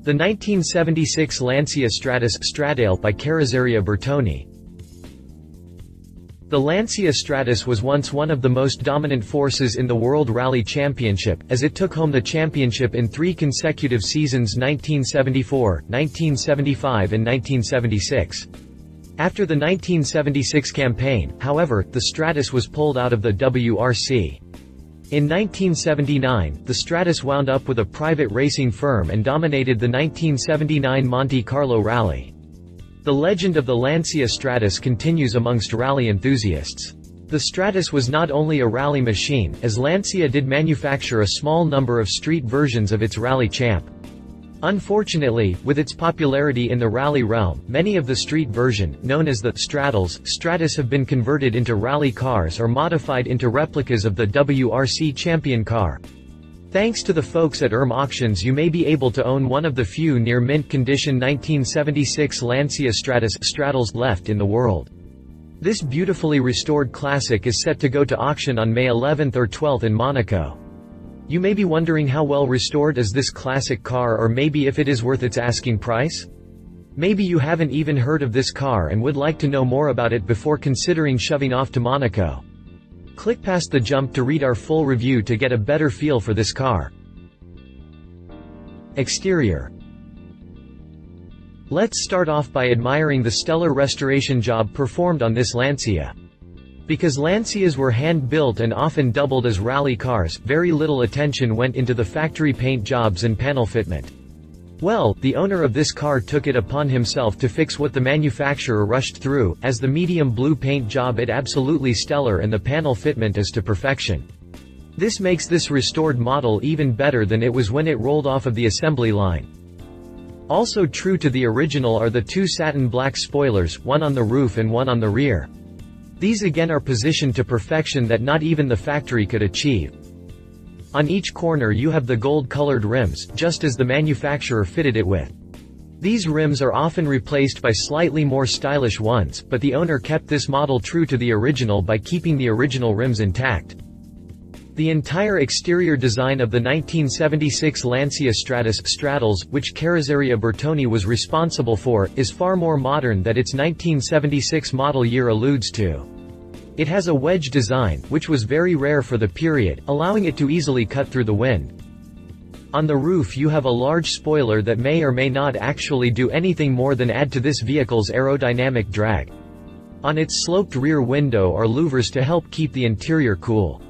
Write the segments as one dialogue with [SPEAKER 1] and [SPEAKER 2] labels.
[SPEAKER 1] The 1976 Lancia Stratos Straddles by Carrozzeria Bertone. The Lancia Stratos was once one of the most dominant forces in the World Rally Championship, as it took home the championship in 3 consecutive seasons: 1974, 1975 and 1976. After the 1976 campaign, however, the Stratos was pulled out of the WRC. In 1979, the Stratos wound up with a private racing firm and dominated the 1979 Monte Carlo Rally. The legend of the Lancia Stratos continues amongst rally enthusiasts. The Stratos was not only a rally machine, as Lancia did manufacture a small number of street versions of its Rally Champ. Unfortunately, with its popularity in the rally realm, many of the street version, known as the Straddles, Stratos have been converted into rally cars or modified into replicas of the WRC Champion car. Thanks to the folks at Auctions, you may be able to own one of the few near mint condition 1976 Lancia Stratos Straddles left in the world. This beautifully restored classic is set to go to auction on May 11th or 12th in Monaco. You may be wondering how well restored is this classic car, or maybe if it is worth its asking price? Maybe you haven't even heard of this car and would like to know more about it before considering shoving off to Monaco. Click past the jump to read our full review to get a better feel for this car. Exterior. Let's start off by admiring the stellar restoration job performed on this Lancia. Because Lancias were hand-built and often doubled as rally cars, very little attention went into the factory paint jobs and panel fitment. Well, the owner of this car took it upon himself to fix what the manufacturer rushed through, as the medium blue paint job is absolutely stellar and the panel fitment is to perfection. This makes this restored model even better than it was when it rolled off of the assembly line. Also true to the original are the 2 satin black spoilers, one on the roof and one on the rear. These again are positioned to perfection that not even the factory could achieve. On each corner you have the gold-colored rims, just as the manufacturer fitted it with. These rims are often replaced by slightly more stylish ones, but the owner kept this model true to the original by keeping the original rims intact. The entire exterior design of the 1976 Lancia Stratos Straddles, which Carrozzeria Bertone was responsible for, is far more modern than its 1976 model year alludes to. It has a wedge design, which was very rare for the period, allowing it to easily cut through the wind. On the roof you have a large spoiler that may or may not actually do anything more than add to this vehicle's aerodynamic drag. On its sloped rear window are louvers to help keep the interior cool.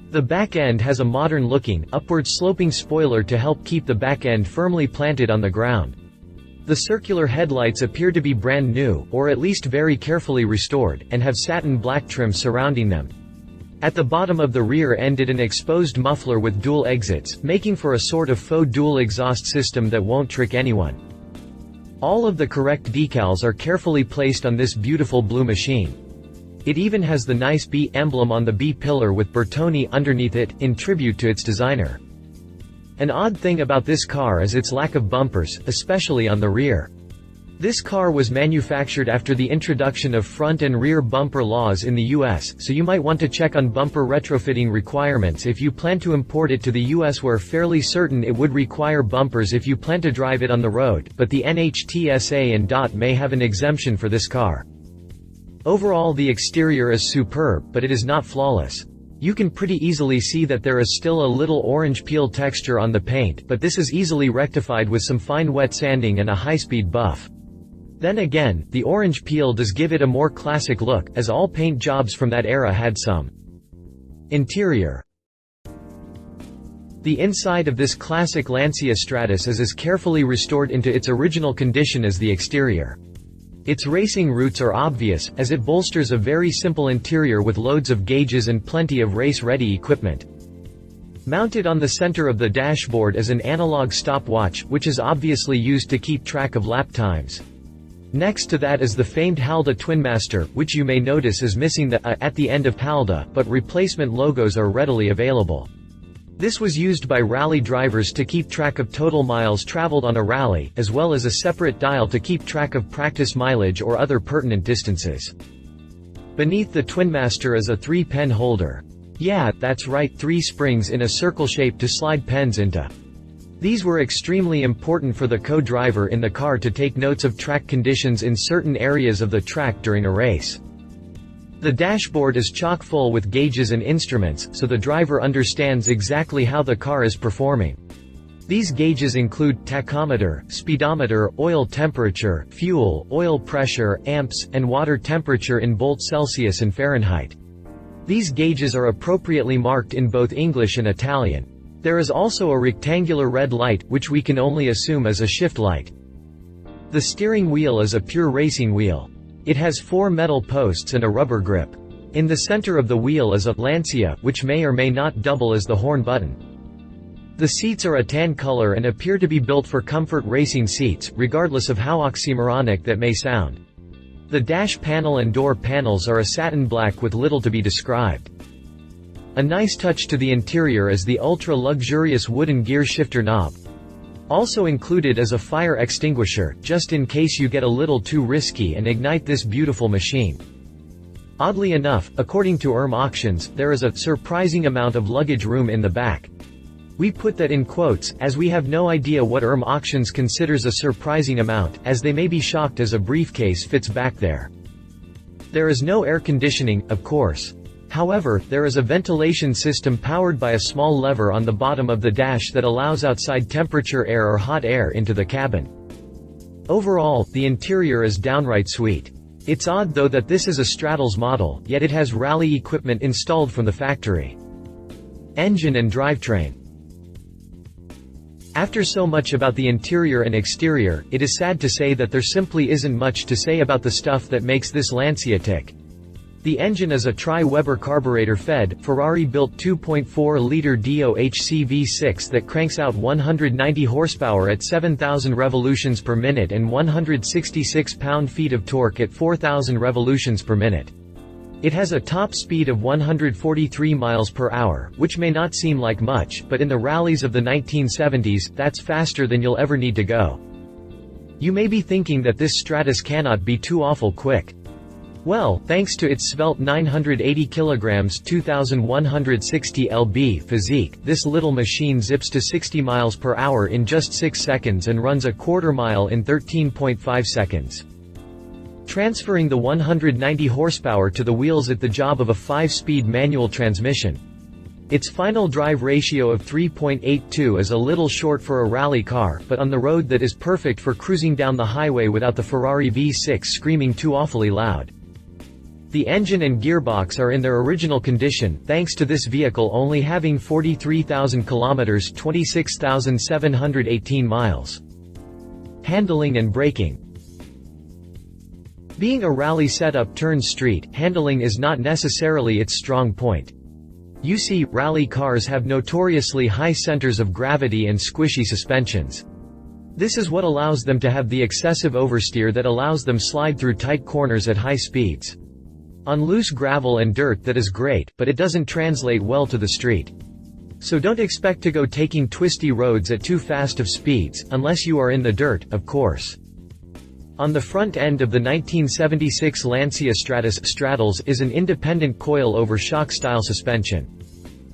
[SPEAKER 1] The back end has a modern-looking, upward-sloping spoiler to help keep the back end firmly planted on the ground. The circular headlights appear to be brand new, or at least very carefully restored, and have satin black trim surrounding them. At the bottom of the rear end is an exposed muffler with dual exits, making for a sort of faux dual exhaust system that won't trick anyone. All of the correct decals are carefully placed on this beautiful blue machine. It even has the nice B emblem on the B pillar with Bertone underneath it, in tribute to its designer. An odd thing about this car is its lack of bumpers, especially on the rear. This car was manufactured after the introduction of front and rear bumper laws in the US, so you might want to check on bumper retrofitting requirements if you plan to import it to the US. We're fairly certain it would require bumpers if you plan to drive it on the road, but the NHTSA and DOT may have an exemption for this car. Overall, the exterior is superb, but it is not flawless. You can pretty easily see that there is still a little orange peel texture on the paint, but this is easily rectified with some fine wet sanding and a high-speed buff. Then again, the orange peel does give it a more classic look, as all paint jobs from that era had some. Interior. The inside of this classic Lancia Stratos is as carefully restored into its original condition as the exterior. Its racing roots are obvious, as it bolsters a very simple interior with loads of gauges and plenty of race-ready equipment. Mounted on the center of the dashboard is an analog stopwatch, which is obviously used to keep track of lap times. Next to that is the famed Halda Twinmaster, which you may notice is missing the A at the end of Halda, but replacement logos are readily available. This was used by rally drivers to keep track of total miles traveled on a rally, as well as a separate dial to keep track of practice mileage or other pertinent distances. Beneath the Twinmaster is a 3-pen holder. Yeah, that's right, 3 springs in a circle shape to slide pens into. These were extremely important for the co-driver in the car to take notes of track conditions in certain areas of the track during a race. The dashboard is chock full with gauges and instruments, so the driver understands exactly how the car is performing. These gauges include tachometer, speedometer, oil temperature, fuel, oil pressure, amps, and water temperature in both Celsius and Fahrenheit. These gauges are appropriately marked in both English and Italian. There is also a rectangular red light, which we can only assume is a shift light. The steering wheel is a pure racing wheel. It has 4 metal posts and a rubber grip. In the center of the wheel is a Lancia, which may or may not double as the horn button. The seats are a tan color and appear to be built for comfort racing seats, regardless of how oxymoronic that may sound. The dash panel and door panels are a satin black with little to be described. A nice touch to the interior is the ultra-luxurious wooden gear shifter knob. Also included is a fire extinguisher, just in case you get a little too risky and ignite this beautiful machine. Oddly enough, according to Auctions, there is a surprising amount of luggage room in the back. We put that in quotes, as we have no idea what Auctions considers a surprising amount, as they may be shocked as a briefcase fits back there. There is no air conditioning, of course. However, there is a ventilation system powered by a small lever on the bottom of the dash that allows outside temperature air or hot air into the cabin. Overall, the interior is downright sweet. It's odd though that this is a Straddles model, yet it has rally equipment installed from the factory. Engine and drivetrain. After so much about the interior and exterior, it is sad to say that there simply isn't much to say about the stuff that makes this Lancia tick. The engine is a tri-Weber carburetor-fed, Ferrari-built 2.4-liter DOHC V6 that cranks out 190 horsepower at 7,000 revolutions per minute and 166 pound-feet of torque at 4,000 revolutions per minute. It has a top speed of 143 miles per hour, which may not seem like much, but in the rallies of the 1970s, that's faster than you'll ever need to go. You may be thinking that this Stratus cannot be too awful quick. Well, thanks to its svelte 980 kg 2,160 lb physique, this little machine zips to 60 miles per hour in just 6 seconds and runs a quarter mile in 13.5 seconds. Transferring the 190 horsepower to the wheels at the job of a 5-speed manual transmission. Its final drive ratio of 3.82 is a little short for a rally car, but on the road that is perfect for cruising down the highway without the Ferrari V6 screaming too awfully loud. The engine and gearbox are in their original condition, thanks to this vehicle only having 43,000 kilometers, 26,718 miles. Handling and braking. Being a rally setup turned street, handling is not necessarily its strong point. You see, rally cars have notoriously high centers of gravity and squishy suspensions. This is what allows them to have the excessive oversteer that allows them slide through tight corners at high speeds. On loose gravel and dirt that is great, but it doesn't translate well to the street. So don't expect to go taking twisty roads at too fast of speeds, unless you are in the dirt, of course. On the front end of the 1976 Lancia Stratos Straddles is an independent coil-over shock-style suspension.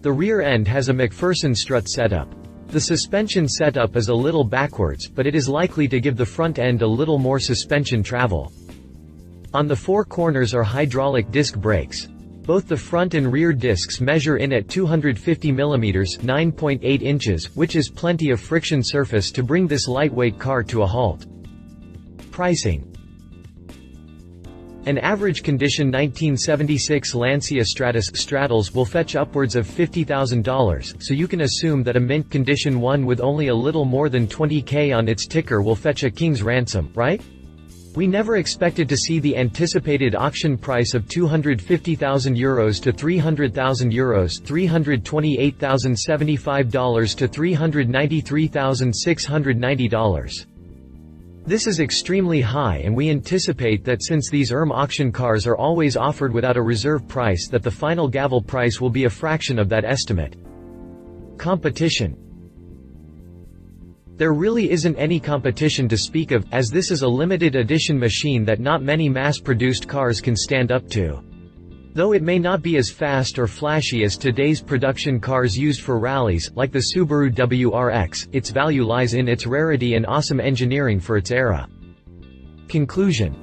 [SPEAKER 1] The rear end has a McPherson strut setup. The suspension setup is a little backwards, but it is likely to give the front end a little more suspension travel. On the 4 corners are hydraulic disc brakes. Both the front and rear discs measure in at 250 mm (9.8 inches), which is plenty of friction surface to bring this lightweight car to a halt. Pricing. An average condition 1976 Lancia Stratos Straddles will fetch upwards of $50,000, so you can assume that a mint condition one with only a little more than 20k on its ticker will fetch a king's ransom, right? We never expected to see the anticipated auction price of €250,000 to €300,000, $328,075 to $393,690. This is extremely high, and we anticipate that since these auction cars are always offered without a reserve price, that the final gavel price will be a fraction of that estimate. Competition. There really isn't any competition to speak of, as this is a limited edition machine that not many mass-produced cars can stand up to. Though it may not be as fast or flashy as today's production cars used for rallies, like the Subaru WRX, its value lies in its rarity and awesome engineering for its era. Conclusion.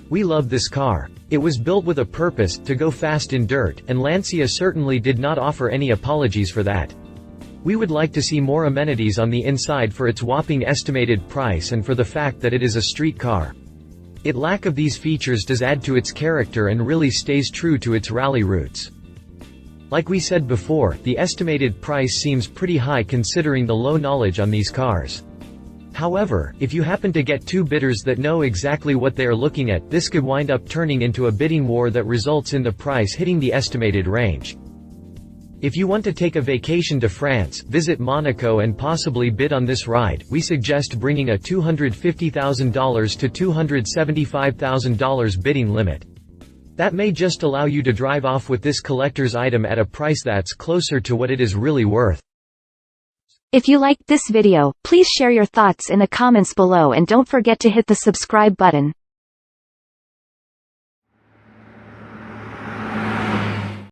[SPEAKER 1] We love this car. It was built with a purpose, to go fast in dirt, and Lancia certainly did not offer any apologies for that. We would like to see more amenities on the inside for its whopping estimated price and for the fact that it is a street car. Its lack of these features does add to its character and really stays true to its rally roots. Like we said before, the estimated price seems pretty high considering the low knowledge on these cars. However, if you happen to get two bidders that know exactly what they are looking at, this could wind up turning into a bidding war that results in the price hitting the estimated range. If you want to take a vacation to France, visit Monaco and possibly bid on this ride, we suggest bringing a $250,000 to $275,000 bidding limit. That may just allow you to drive off with this collector's item at a price that's closer to what it is really worth.
[SPEAKER 2] If you liked this video, please share your thoughts in the comments below and don't forget to hit the subscribe button.